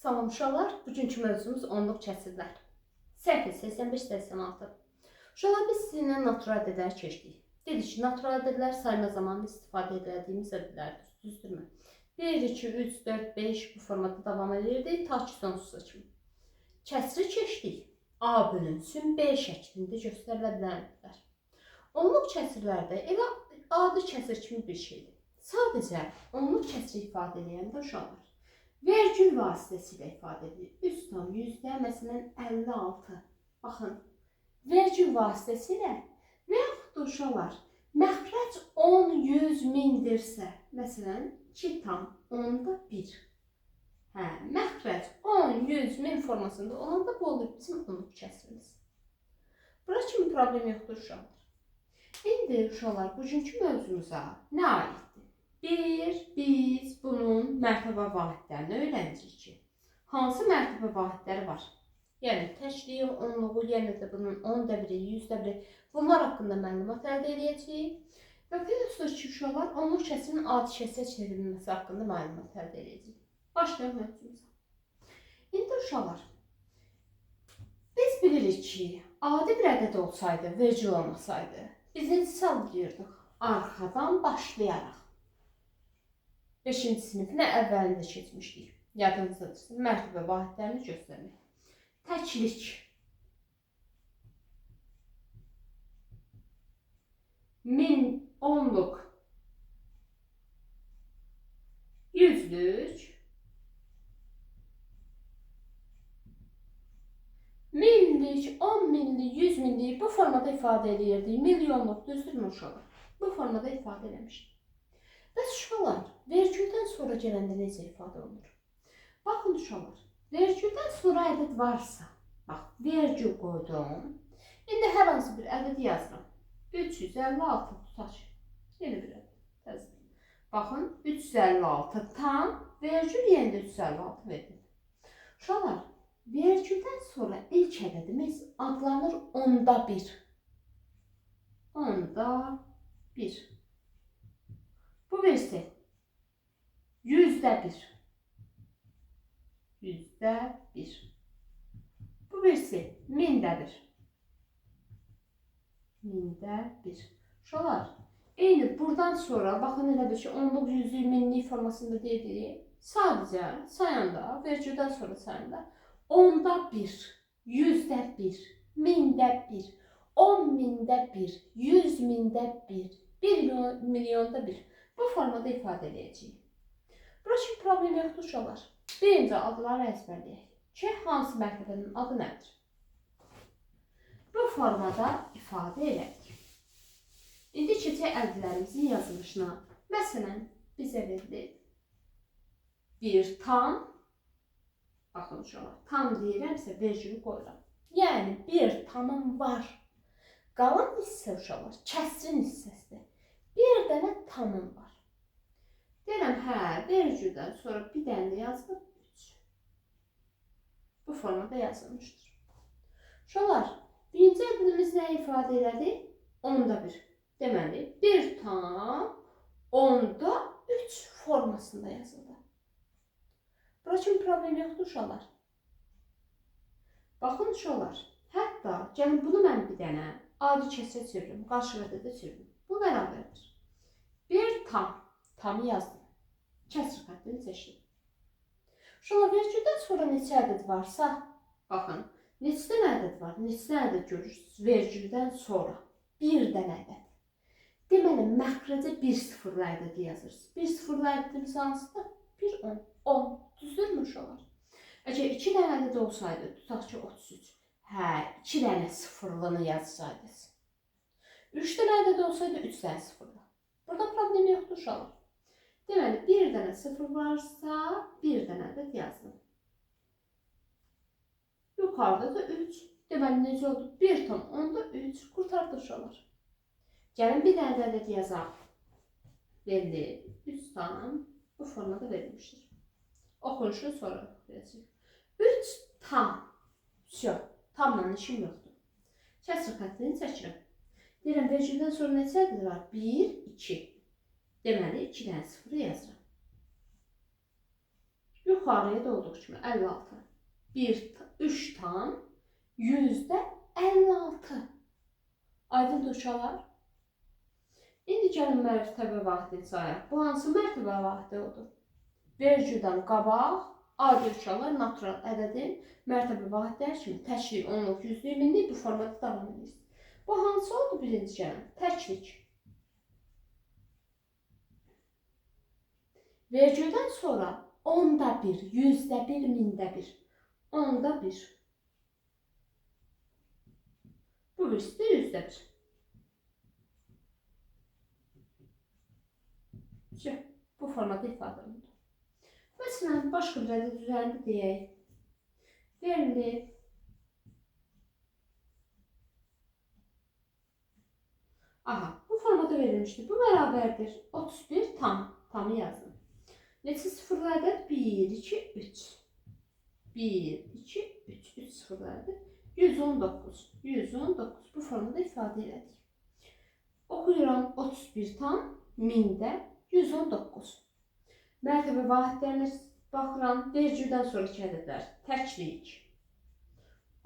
Salam uşaqlar, bugünkü mövzumuz onluq kəsirlər. Səhv 85-86. Uşaqlar, biz sizinlə natural ədədlər keçdik. Dedik ki, natural ədədlər sayma zamanında istifadə edildiyimiz ədədlərdir. Düzdürmü? 1, 2, 3, 4, 5 bu formada davam edirdi, ta ki sonsuza kimi. Kəsri keçdik. A bölünsün B şəklində göstərilə bilənlər. Onluq kəsirlərdə elə adi kəsir kimi bir şeydir. Sadəcə onluq kəsiri ifadə edəndə uşaqlar vergül vasitəsilə ifadə edilir. Üstdən yüzdə, məsələn 56. Baxın, vergül vasitəsilə və yaxud da uşaqlar məxrəc 10, 100, 1000-dirsə, məsələn 2,1. Məxrəc 10, 100, 1000 formasında olanda bu olur bizim onluq kəsirimiz. Bura kimi problem yoxdur uşaqlar. İndi uşaqlar bugünkü mövzumuza nə aiddir? Biz bunun mərtəbə vahidlərini öyrənəcəyik ki, hansı mərtəbə vahidləri var? Yəni təkliyi, onluğu, yəni də bunun 10-1, 100-1 bunlar haqqında məlumat əldə edəcəyik. Və bir ki, uşaqlar onluq kəsirin adi kəsirə çevrilməsi haqqında məlumat əldə edəcəyik. Başlayaq mövzumuza. İndi uşaqlar, biz bilirik ki, adi bir ədəd olsaydı, vergül olmasaydı, biz necə sallayırdıq? Arxadan başlayaraq. 5-ci sinifin əvvəlində keçmişdik. Yadınızdadır, mərtəbə vahidlərini göstərmək. Təklik. Min, onluq. Yüzlük. Minlik, 10 minlik, 100 minlik bu formada ifadə edirdik. Milyonluq, düzdürmü uşaqlar? Bu formada ifadə eləmişdik. Bəs uşaqlar, vergüldən sonra gələndə necə ifadə olunur? Baxın uşaqlar, vergüldən sonra ədəd varsa, bax, vergül qoydum. İndi hər hansı bir ədəd yazıram. 356 tutaq. Yeni bir ədəd. Təzədən. Baxın, 356 tam, vergül yenə də 356 verdim. Uşaqlar, vergüldən sonra ilk ədədimiz adlanır onda bir. Onda bir. Bu birisi. Yüzdə bir. Yüzdə bir. Bu birisi. Mində bir. Mində bir. Uşaqlar, eyni buradan sonra, baxın elə bir ki, onluq, yüzlük, minlik formasında deyirik. Sadəcə sayanda, vergüldən sonra sayanda, onda bir, yüzdə bir, mində bir, 10 mində bir, 100 mində bir, 1 milyonda bir. Bu formada ifadə edəcəyik. Burası ki, problem yoxdur uşaqlar. Birinci adları əzbərləyək ki, hansı mərtəbənin adı nədir? Bu formada ifadə elədik. İndi keçək ədədlərimizin yazılışına. Məsələn, bizə verilir bir tam, baxın uşaqlar, tam deyirəmsə vergülü qoyuram. Yəni, bir tamım var. Qalan hissə uşaqlar, kəsrin hissəsidir. Bir dənə tamım var. Deyirəm, vergüldən sonra bir dənə yazılıb 3. Bu formada yazılmışdır. Uşaqlar, birinci ədədimiz nə ifadə elədi? Onda bir. Deməli, bir tam, onda 3 formasında yazıldı. Bura kimi problem yoxdur uşaqlar. Baxın uşaqlar, hətta gəlin bunu mən bir dənə adi kəsrə çeviririm, qarşı ədədə çeviririm. Bu bərabərdir. Bir tam, tamı yazdım. Kəsr xəttini seçdim. Uşaqlar, vergüldən sonra neçə ədəd varsa, baxın, neçə dənə ədəd var, neçə dənə ədəd görürsünüz vergüldən sonra. Bir dənə ədəd. Deməli, məxrəcə bir sıfırlı ədədi yazırsınız. Bir sıfırlı ədədimiz hansıdır? 1, 10. 10. Düzdürmü uşaqlar? Əgər 2 dənə ədəd olsaydı, tutaq ki 33. 2 dənə sıfırlını yazsaydınız. 3 dənə ədəd olsaydı 3 dənə sıfırlı. Burada problem yoxdur uşaqlar. Deməli, bir dənə sıfır varsa, bir dənə ədəd yazdım. Yuxarıda da 3. Deməli, necə oldu? 1 tam, onda 3. Qurtardı uşaqlar. Gəlin bir dənə ədəd yazaq. Verilir. 3 tam bu formada verilmişdir. Oxunuşunu sonra oxuyacaq. 3 tam. Tamla işim yoxdur. Kəsr xəttini çəkirəm. Deyirəm, vergüldən sonra neçə ədəd var? 1, 2. Deməli, 2 dənə sıfırı yazıram. yuxarıya da olduğu kimi 56. 3 tam %56. Aydındır uşaqlar. İndi gəlin mərtəbə vaxtını sayaq. Bu hansı mərtəbə vaxtı odur? Vergüldən qabaq adi uşaqlar natural ədədin mərtəbə vaxtları kimi təklik, onluq, yüzlük, minlik bu formada davam edir. Bu hansı oldu birinci gəlin? Təklik. Vergüldən sonra onda bir, yüzdə bir, mində bir. Onda bir. Bu birisi də yüzdə bir. Bu formada ifadə olunur. Məsələn, başqa bir ədəd üzərində deyək. Verilib. Aha, bu formada verilmişdir. Bu bərabərdir. 31 tam. Tamı yazın. Neçə sıfırlı ədəd? 1, 2, 3. 1, 2, 3. 3 sıfırlı ədəd. 119. 119. Bu formada ifadə elədik. Oxuyuram 31 tam, mində 119. Mərtəbə vahidlərinə baxıram. Vergüldən sonraki ədədlər. Təklik.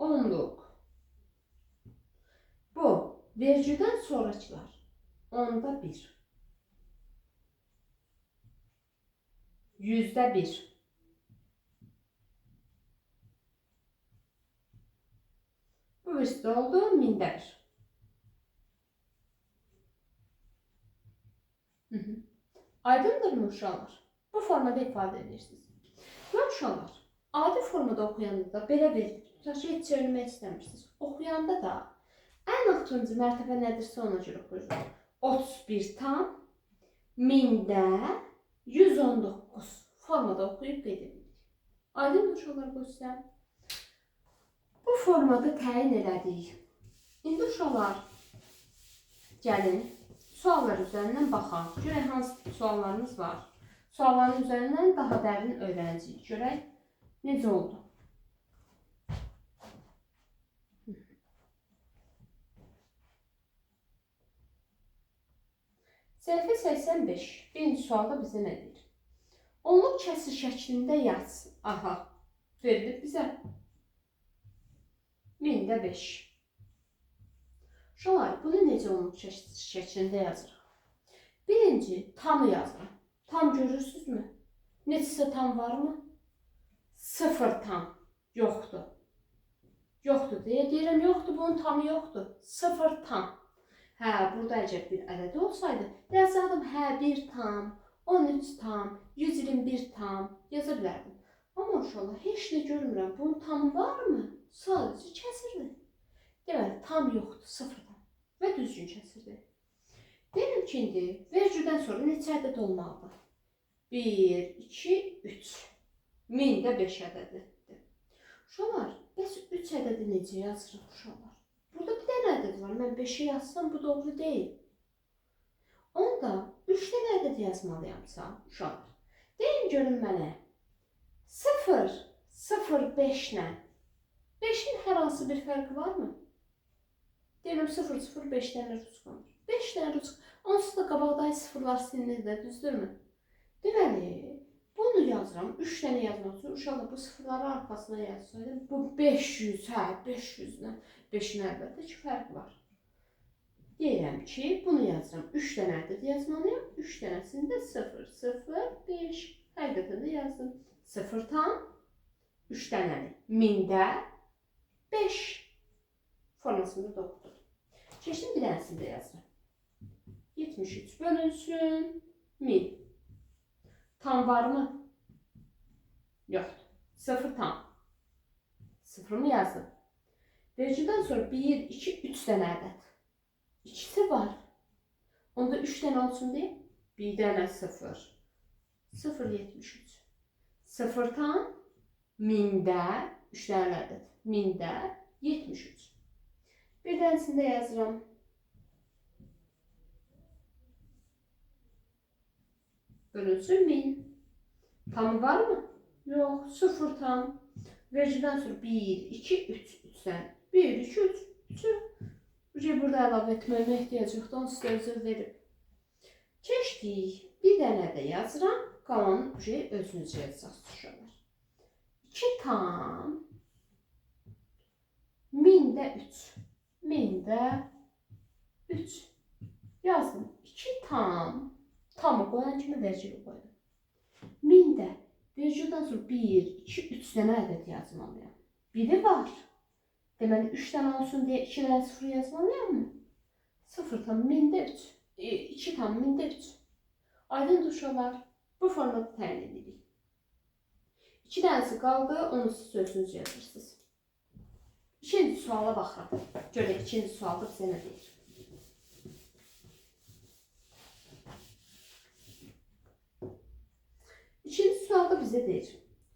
Onluq. Bu. Vergüldən sonrakılar. Onda bir. Yüzdə bir. Bu birisi də oldu. Mində bir. Aydındırmı uşaqlar? Bu formada ifadə edirsiniz. Və uşaqlar, adi formada oxuyanda da belə verilir. Tutaq ki, heç çevirmək istəmirsiniz. Oxuyanda da ən axırıncı mərtəbə nədirsə ona görə oxuyuruz. 31 tam, mində 119 formada oxuyub qeyd edirik. Aydın uşaqlar bu sizə. Bu formada təyin elədik. İndi uşaqlar, gəlin suallar üzərindən baxaq. Görək hansı suallarımız var. Sualların üzərindən daha dərin öyrənəcəyik. Görək necə oldu. Səhifə 85. Birinci sualda bizə nə deyir? Onluq kəsir şəklində yaz. Aha, verilib bizə. Mində 5. Uşaqlar, bunu necə onluq şəklində yazırıq? Birinci, tamı yazırıq. Tam görürsünüzmü? Neçəsə tam varmı? 0 tam. Yoxdur. Yoxdur deyə deyirəm, yoxdur, bunun tamı yoxdur. 0 tam. Hə, burada əgər bir ədəd olsaydı, yazardım, hə, 1 tam, 13 tam, 121 tam yaza bilərdim. Amma uşaqlar, heç nə görmürəm, bunun tamı varmı? Sadəcə kəsirdir. Deməli, tam yoxdur, 0 tam və düzgün kəsirdir. Deyim ki, indi vergüldən sonra neçə ədəd olmalıdır? 1, 2, 3. Mində 5 ədədidir. Uşaqlar, bəs 3 ədədi necə yazırıq uşaqlar? Burada bir dənə ədəd var. Mən 5'i yazsam bu doğru deyil. Onda 3 dənə ədəd yazmalıyamsa uşaqlar. Deyin görün mənə. 0, 0, 5 ilə 5'in hər hansı bir fərqi var mı? Deyirəm 0, 0, 5 dənə rus qalır. 5 dənə rus. Onsuz da qabaqdakı sıfırlar silinir, düzdürmü? Deməli, bunu yazıram. 3 dənə yazmaq üçün uşaqlar bu sıfırları arxasına yazsaydım. Bu 500, hə, 500-lə 5'in əlbəttə ki, fərqi var. Deyirəm ki, bunu yazıram. 3 dənə ədəd yazmalıyam. 3 dənəsində 0, 0, 5. Həqiqətən də yazdım. 0 tam, 3 dənəli. Mində 5 formasında da oxudum. Keçdim bir dənəsində yazıram. 73 bölünsün 1000. Tam var mı? Yoxdur. 0 tam. 0'ımı yazdım. Vergüldən sonra 1, 2, 3 dənə ədəd. İkisi var. Onda 3 dənə olsun deyə. Bir dənə 0. 0, 73. 0 tam. Mində 3 dənə ədəd. Mində 73. Bir dənəsində yazıram. Bölünsün 1000. Tamı var mı? Yox. 0 tam. Vergüldən sonra 1, 2, 3. 3'dən. 1, 2, 3. 3'ü burada əlavə etməyimə ehtiyac yoxdur. Onu sizə özür verib. Keçdik. Bir dənə də yazıram. Qalanı özünüz yazacaqsınız uşaqlar. 2 tam mində 3. Mində 3. Yazdım. 2 tamı qoyan kimi vergül qoydum. Mində vergüldən sonra 1, 2, 3 dənə ədəd yazmalıyam. Biri var. Deməli 3 dənə olsun deyə 2 dənə 0 yazmalıyam mı? 0 tam mində 3. 2 tam mində 3. Aydın uşaqlar, bu formada təyin edirik. 2 dənəsi qaldı, onu siz özünüz yazırsınız. İkinci suala baxaq. Görək ikinci sualda bizə nə deyir? İkinci sualda bizə deyir.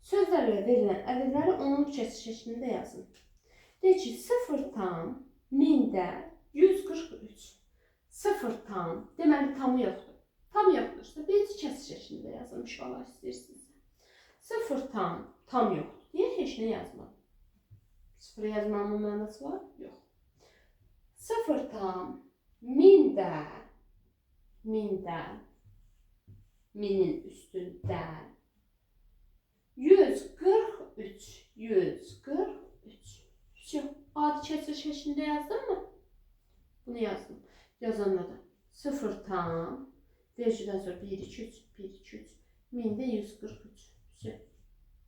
Sözlərlə verilən ədədləri onluq kəsir şəklində yazın. Deyir ki, 0 tam mində 143. 0 tam, deməli tamı yoxdur. Tam yoxdursa, birinci kəsir şəklində yazılmış olar istəyirsinizsə. 0 tam yoxdur deyə heç nə yazmadım. 0 yazmamın mənası var? Yox. 0 tam mində minin üstündə 143. Yox, adi kəsir şəklində yazdım mı? Bunu yazdım. Yazanda da 0 tam vergüldən sonra 1, 2, 3 mində 143.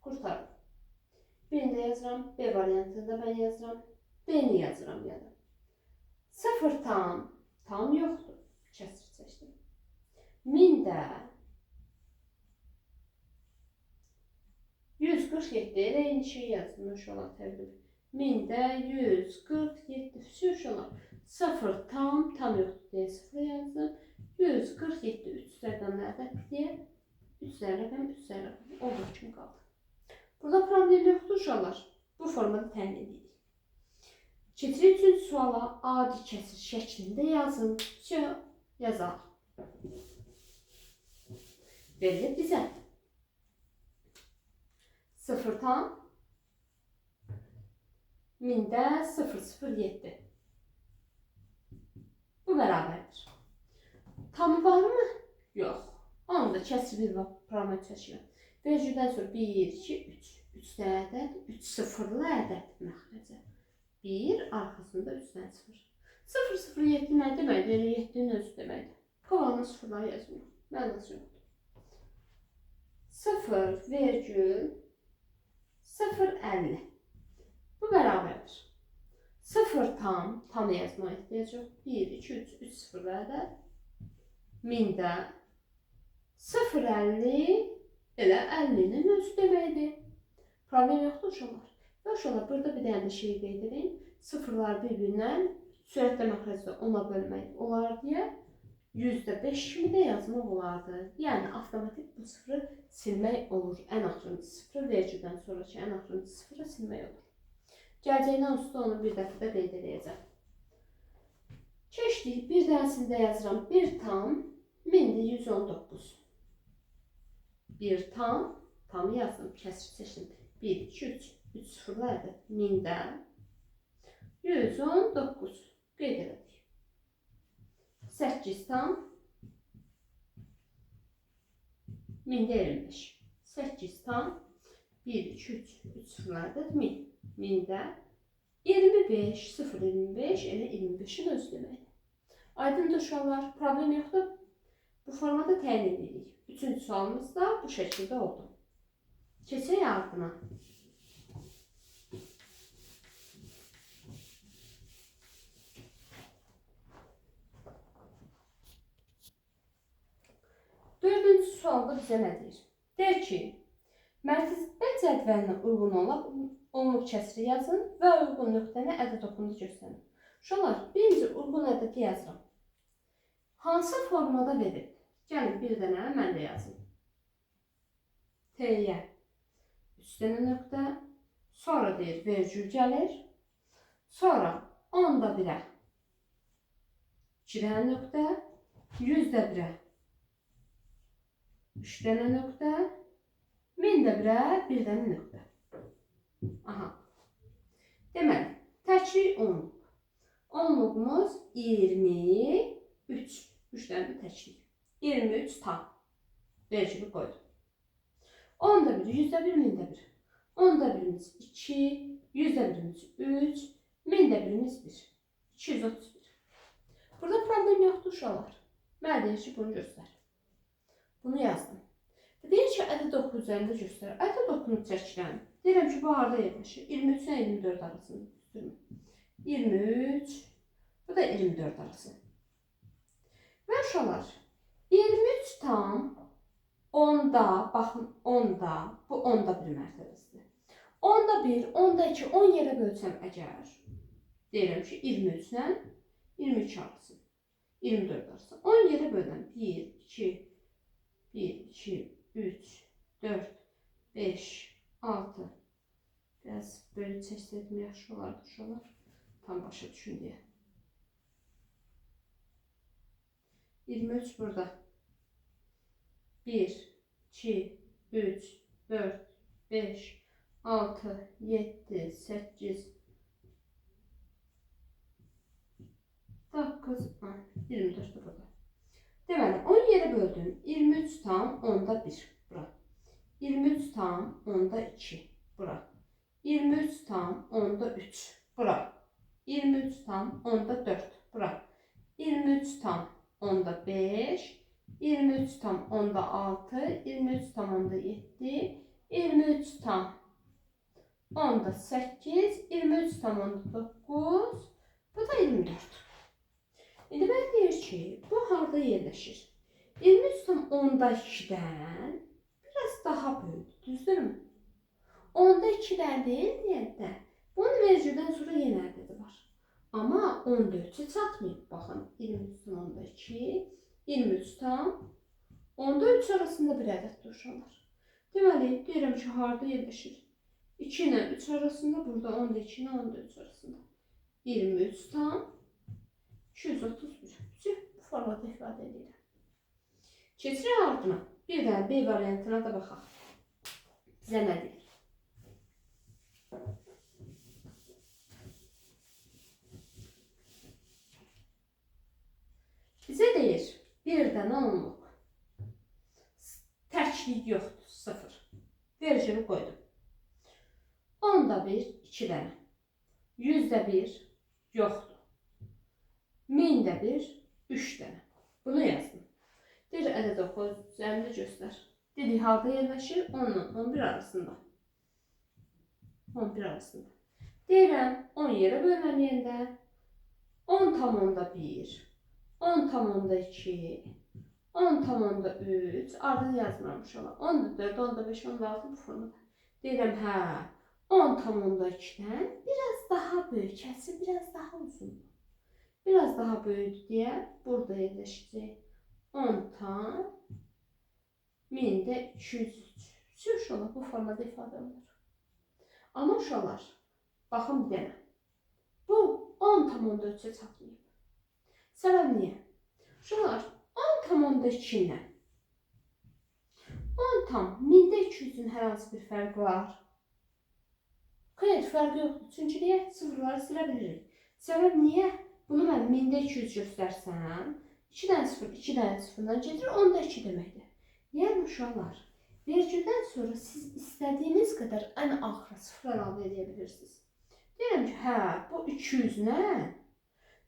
Qurtardım. Birində yazıram, B variantında mən yazıram, B-ni yazıram ya da. 0 tam yoxdur. Kəsir seçdim. Mində 147, eyni şey yazılmış olan təqdim. Mində 147 olar. 0 tam yoxdur deyə 0 yazdım. 147 3 rəqəm ədəd deyə 3 rəqəm olduğu kimi qaldı. Burada problem yoxdur uşaqlar. Bu formada təyin edirik. Keçirik üçüncü suala. Adi kəsir şəklində yazın. Yazaq. Verilir bizə 0 tam mində 007. Bu bərabərdir. Tamı var mı? Yox. Onu da kəsir bir parametr çəkirəm. Vergüldən sonra 1, 2, 3. 3 dənə ədəd, 3 sıfırlı ədəd məxrəcə. 1, arxasında 3 dənə 0. 007 nə deməkdir? Elə 7-nin özü deməkdir. Qalanı sıfırları yazmıyor. Mənası yoxdur. 0,050. Bu bərabərdir. 0 tam yazmaya ehtiyac yox. 1, 2, 3 sıfırlı ədəd. Mində 0,50 elə 50-nin özü deməkdir. Problem yoxdur uşaqlar. Və uşaqlar, burada bir dənə şey qeyd edin. Sıfırlar bir-birindən sürətlə məxrəcdə 10-a bölmək olar deyə %5 kimi də yazmaq olardı. Yəni, avtomatik bu sıfırı silmək olur. Ən axırıncı sıfırı vergüldən sonraki ən axırıncı sıfırı silmək olur. Gələcəkdən usta onu bir dəfə də qeyd edəcəm. Keçdik, bir dənəsində yazıram. 1 tam mində 119. 1 tam yazdım, kəsir seçdim. 1, 2, 3 sıfırlı ədəd mində 119 qeyd elədik. 8 tam mində 25. 8 tam 1, 2, 3 sıfırlı ədəd mində 25, 0,25 elə 25-in özü deməkdir. Aydındır uşaqlar, problem yoxdur. Bu formada təyin edirik. Üçüncü sualımız da bu şəkildə oldu. Keçək ardına. Dördüncü sualda bizə nə deyir? Deyir ki, mərtəbə cədvəlinə uyğun olaraq onluq kəsiri yazın və uyğun nöqtəni ədəd oxunda göstərin. Uşaqlar, birinci uyğun ədədi yazıram. Hansı formada verib? Gəlin bir dənə mən də yazım. T-yə 3 dənə nöqtə, sonra deyir vergül gəlir, sonra 10-da 1-ə 2 dənə nöqtə, 100-də 1-ə 3 dənə nöqtə, 1000-də 1-ə 1 dənə nöqtə. Aha. Deməli, təklik onluq. Onluğumuz 23. 3 dənə təklik. 23 tam. Vergülü qoydum. 10-da 1, 100-də 1, 1000-də 1. Onda birimiz 2, yüzdə birimiz 3, mində birimiz 1. 231. Burada problem yoxdur uşaqlar. Mənə deyir ki, bunu göstər. Bunu yazdım. Deyir ki, ədəd oxu üzərində göstər. Ədəd oxunu çəkirəm. Deyirəm ki, bu harada yerləşir? 23 ilə 24 arasında. 23, bu da 24 arası. Və uşaqlar, 23 tam 10-da, baxın 10-da, bu 10-da bir mərtəbəsidir. 10-da 1, 10-da 2, 10 yerə bölsəm əgər, deyirəm ki, 23 ilə 22 arası, 24 arası. 10 yerə böləm. 1, 2, 3, 4, 5, 6. Biraz böyle çeşitledim yaxşı olardı uşaqlar. Tam başa düşün deyə. 23 burada. 1, 2, 3, 4, 5, 6, 7, 8, 9, 10, 24 de burada. Deməli, 10 yerə böldüm. 23 tam 10'da 1 bura. 23 tam 10'da 2 bura. 23 tam 10'da 3 bura. 23 tam 10'da 4 bura. 23 tam 10'da 5, 23 tam 10'da 6, 23 tam 10'da 7, 23 tam 10'da 8, 23 tam 10'da 9, bu da 24. İndi mən deyir ki, bu harda yerləşir? 23 tam 10'da 2'dən biraz daha böyük, düzdürmü? 10'da 2'dən deyil deyəndə, bunun vericidən sonra yenə ədədi var. Amma 10'da 3'e çatmayıb. Baxın, 23 tam 10'da 2, 23 tam 10'da 3 arasında bir ədəd duruşanlar. Deməli, deyirəm ki, harda yerləşir? 2 ilə 3 arasında, burada 10'da 2 ilə 10'da 3 arasında. 23 tam 231. Bu formada ifadə edirəm. Keçirik ardına. Bir dənə B variantına da baxaq. Bizə nə deyir? Bizə deyir, bir dənə onluq. Təklik yoxdur, 0. Vericini qoydum. 10'da 1, 2 dənə. 100'də 1 yoxdur. 1000'də 1, 3 dənə. Bunu yazdım. Deyir, ədəd oxu üzərində göstər. Dedik, harda yerləşir? 10 ilə 11 arasında. 11 arasında. Deyirəm, 10 yerə bölməliyəndə 10 tam 10'da 1, 10 tam 10'da 2, 10 tam 10'da 3, ardını yazmıram uşaqlar. 10'da 4, 10'da 5, 10'da 6 bu formada. Deyirəm, hə, 10 tam 10'da 2'dən biraz daha böyük, kəsri biraz daha uzun. Biraz daha böyük diye burada yerləşəcək. 10 tam 1000'də 203. Uşaqlar bu formada ifadə olunur. Amma uşaqlar, baxın bir dənə. Bu 10 tam 10'da 3'e çatmayıb. Səbəb niyə? Uşaqlar, 10 tam 10'da 2 ilə 10 tam 1000'də 200'ün hər hansı bir fərqi var. Xeyr, fərqi yoxdur. Çünki niyə? Sıfırları silə bilirik. Səbəb niyə? Bunu mən 1000'də 200 göstərsəm, 2 dənə 0, 2 dənə 0'dan gedir, 10'da 2 deməkdir. Yəni uşaqlar, vergüldən sonra siz istədiyiniz qədər ən axıra 0 əlavə edə bilirsiniz. Deyirəm ki, hə, bu 200 ilə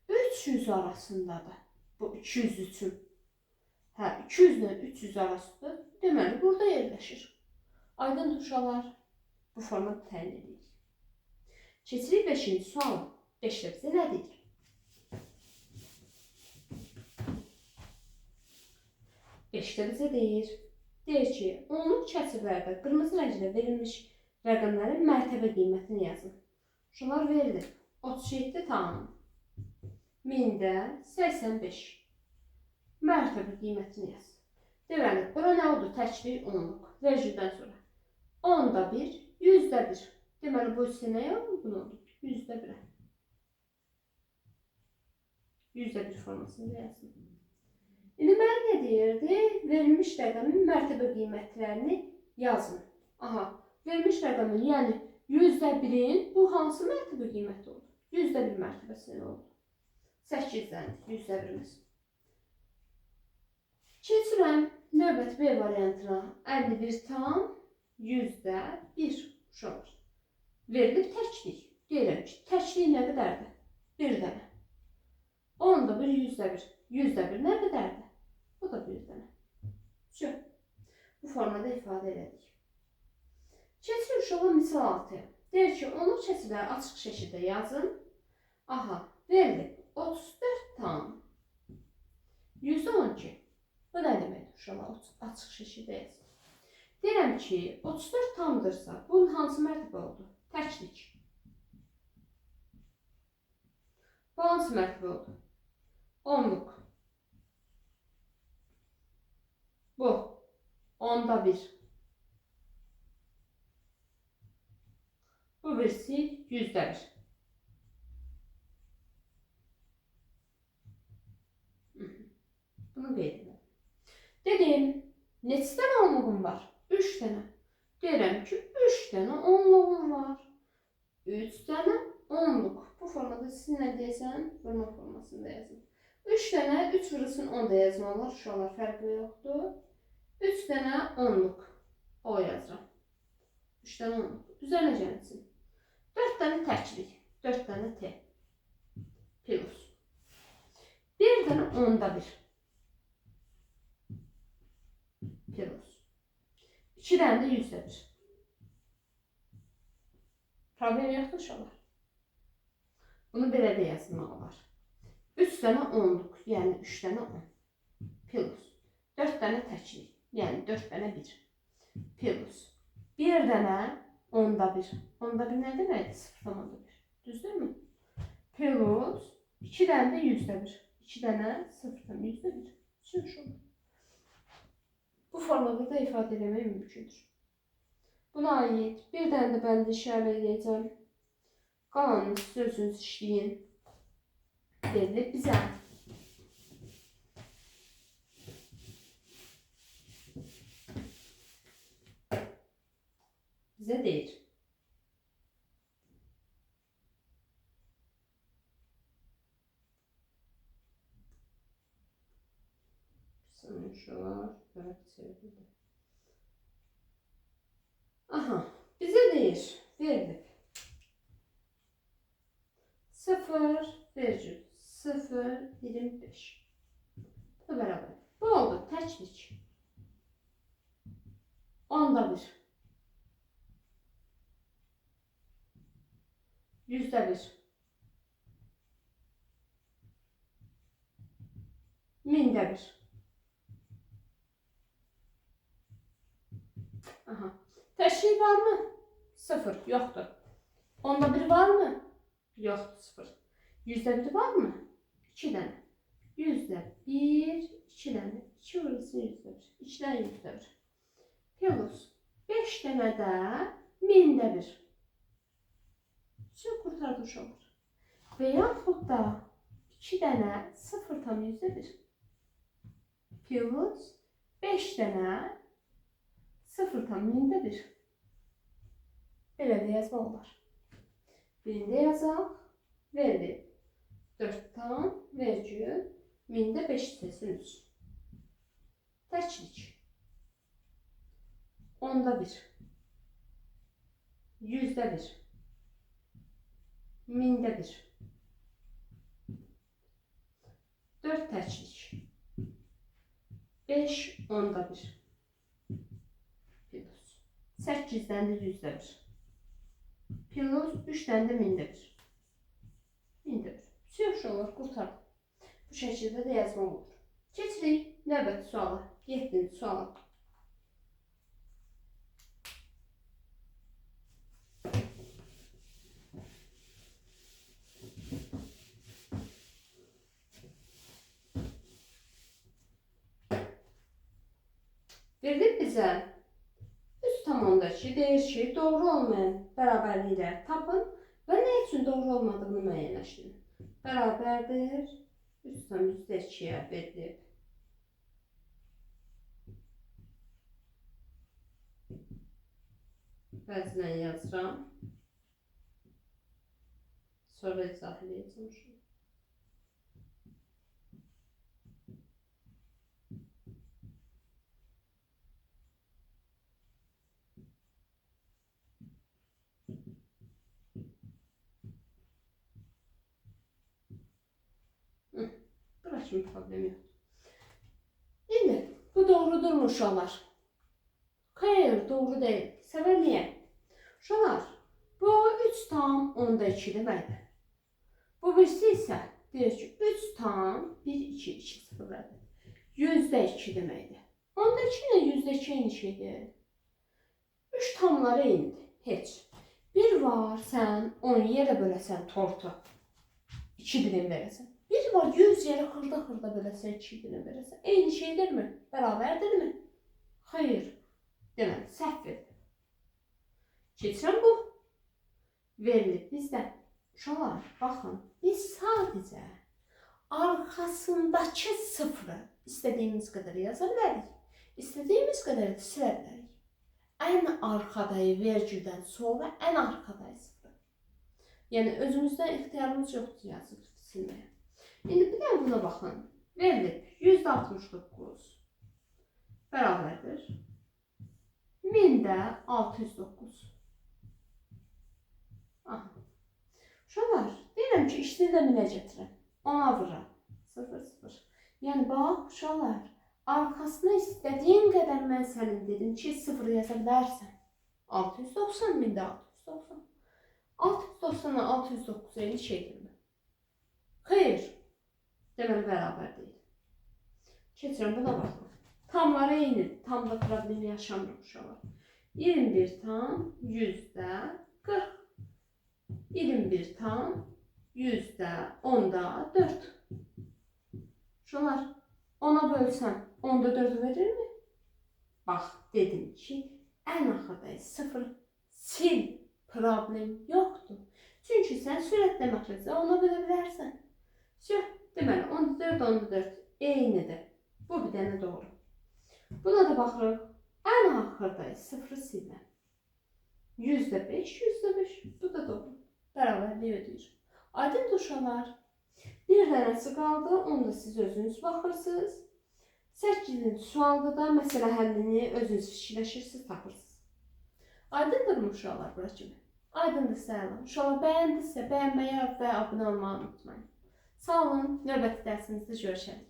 300 arasındadır. Bu 203'ün. Hə, 200 ilə 300 arasıdır. Deməli, burada yerləşir. Aydın uşaqlar, bu formada təyin edirik. Keçirik 5-ci sual. 5'də bizə nə deyir? 5'də bizə deyir. Deyir ki, onluq kəsirlərdə qırmızı rənglə verilmiş rəqəmlərin mərtəbə qiymətini yazın. Şunlar verilir. 37 tam 1000'də 85. Mərtəbə qiymətini yaz. Deməli, bura nə oldu? Təklik onluq. Vericidən sonra. 10'da 1, 100'də 1. Deməli, bu isə nəyə uyğun oldu? 100'də 1'ə. 100'də 1 formasında yazın. İndi mənə nə deyirdi? Verilmiş rəqəmin mərtəbə qiymətlərini yazın. Aha, verilmiş rəqəmin, yəni 100'də 1'in bu hansı mərtəbə qiyməti oldu? 100'də 1 mərtəbəsi nə oldu? 8'dəndir 100'də 1'imiz. Keçirəm növbəti B variantına. 51 tam 100'də 1 uşaqlar. Verilib təklik. Deyirəm ki, təklik nə qədərdir? 1 dənə. 10'da 1, 100'də 1. 100'də 1 nə qədərdir? Bu da 1 dənə. Çox. Bu formada ifadə elədik. Keçirik uşağa misal 6-ya. Deyir ki, onluq kəsrləri açıq şəkildə yazın. Aha, verilib 34 tam %12. Bu nə deməkdir uşağa? Açıq şəkildə yazın. Deyirəm ki, 34 tamdırsa, bunun hansı mərtəbə oldu? Təklik. Bu hansı mərtəbə oldu? Onluq. Bu 10'da 1. Bu birisi 100'də 1. Bunu qeyd edelim. Dedim, neçə dənə onluğum var? 3 dənə. Deyirəm ki, 3 dənə onluğum var. 3 dənə onluq. Bu formada siz nə deyəsən? Vurma formasında yazın. 3 dənə 3 vurulsun 10 da yazmalar. Uşaqlar fərqi yoxdur. 3 dənə onluq. O yazıram. 3 dənə onluq. Üzərinə gəlsin. 4 dənə təklik. 4 dənə T. Plus. 1 dənə 10'da 1. Plus. 2 dənə də 100'də 1. Problem yoxdur uşaqlar. Bunu belə də yazmaq olar. 3 dənə onluq, yəni 3 dənə 10. Plus. 4 dənə təklik, yəni 4 dənə 1. Plus. 1 dənə 10'da 1. 10'da 1 nə deməkdir? 0,1. Düzdürmü? Plus. 2 dənə də 100'də 1. 2 dənə 0,100'də 1. Çox olur. Bu formada da ifadə etmək mümkündür. Buna ait bir dənə də bəndə işarə edəcəm. Qalanını siz özünüz işləyin. Verilib bizə. Bizə deyir. Sanışlar, evet sevgili. Aha, bize deyir, verilib. 0,025. Bu beraber. Bu oldu, təklik. 10'da 1. 100'də 1. 1000'də 1. Aha. Təklik var mı? 0. Yoxdur. 10'da 1 var mı? Yoxdur. 0. 100'də 1 var mı? 2 dənə. 100'də 1, 2 dənə. 2 vurulsun 100'də 1. 2 dənə 100'də 1. Plus 5 dənə də 1000'də 1. Çox qurtardı uşaqlar. Və yaxud da 2 dənə 0,100'də 1. Plus 5 dənə 0,1000'də 1. Belə də yazmaq olar. Birində yazaq. Verilib. 4 tam vergül 1000'də 5 hissəsiniz. Təklik. 10'da 1. 100'də 1. 1000'də 1. 4 təklik. 5 10'da 1. 8'den de 100'də 1. Plus 3'den de 1000'də 1. 1000'də 1. Çox olur, qurtardı. Bu şəkildə də yazmaq olur. Keçirik növbəti suala. 7-ci suala. Verilib bizə üst tamamdakı deyir ki, doğru olmayan bərabərlikləri tapın və nə üçün doğru olmadığını müəyyənləşdirin. Bərabərdir. Üst tam %2'yə verilib. Bəzən yazıram. Sonra izah edəcəm. kimi problem yox. İndi bu doğrudurmu uşaqlar? Xeyr, doğru deyil. Səbəb niyə? Uşaqlar, bu 3 tam 10-2 deməkdir. Bu birisi isə deyir ki 3 tam 1, 2, 2 sıfırdır. 100-2 deməkdir. 10-2 ilə 100-2 eyni şeydir. 3 tamları eynidir. Heç. Bir var, sən 10 yerə böləsən tortu. 2 dilim verəsən. Bir var 100 yerə xırda böləsən 2 dilim verəsən. Eyni şeydirmi? Bərabərdirmi? Xeyr. Deməli, səhvdir. Keçirəm bu. Verilib bizdən. Uşaqlar, baxın, biz sadəcə arxasındakı sıfırı istədiyimiz qədər yaza bilərik. İstədiyimiz qədər də silə bilərik. Ən arxadayı vergüldən sonra ən arxadayı sıfır. Yəni, özümüzdən ixtiyarımız yoxdur yazıb silməyə. İndi bir də buna baxın. Verilib 169 bərabərdir. 1000-609. Aha. Uşaqlar, deyirəm ki, işini də minə gətirəm. 10-a vuram. 0, 0. Yəni, bax, uşaqlar, arxasına istədiyin qədər mən sənin dedim ki, 0 yaza bilərsən. 690, 1000-690. 690-la 609 eyni şeydirmi? Xeyr. Deməli, bərabər deyil. Keçirəm, buna baxın. Tamları eynidir. Tamda problemi yaşamır uşaqlar. 21 tam 100-40. 21 tam 100-10-da 4. Uşaqlar, 10'a bölsəm 10'da 4 verirmi? Bax, dedim ki, ən axırdayı 0 sil, problem yoxdur. Çünki sən sürətlə məxrəcə 10'a bölə bilərsən. Deməli, 10'da 4, 10'da 4 eynidir. Bu bir dənə doğru. Buna da baxırıq. Ən axırdayı 0 silmə. 5, 5. Bu da doğru. Bərabərliyi ödəyir. Aydın uşaqlar. Bir dənəsi qaldı. Onu da siz özünüz baxırsınız. 8-ci sualda da məsələ həllini özünüz fikirləşirsiniz, tapırsınız. Aydındır mı uşaqlar bura kimi? Aydındır sağlam. Uşaqlar bəyəndinizsə bəyənməyi və abunə olmağı unutmayın. Sağ olun. Növbəti dərsimizdə görüşərik.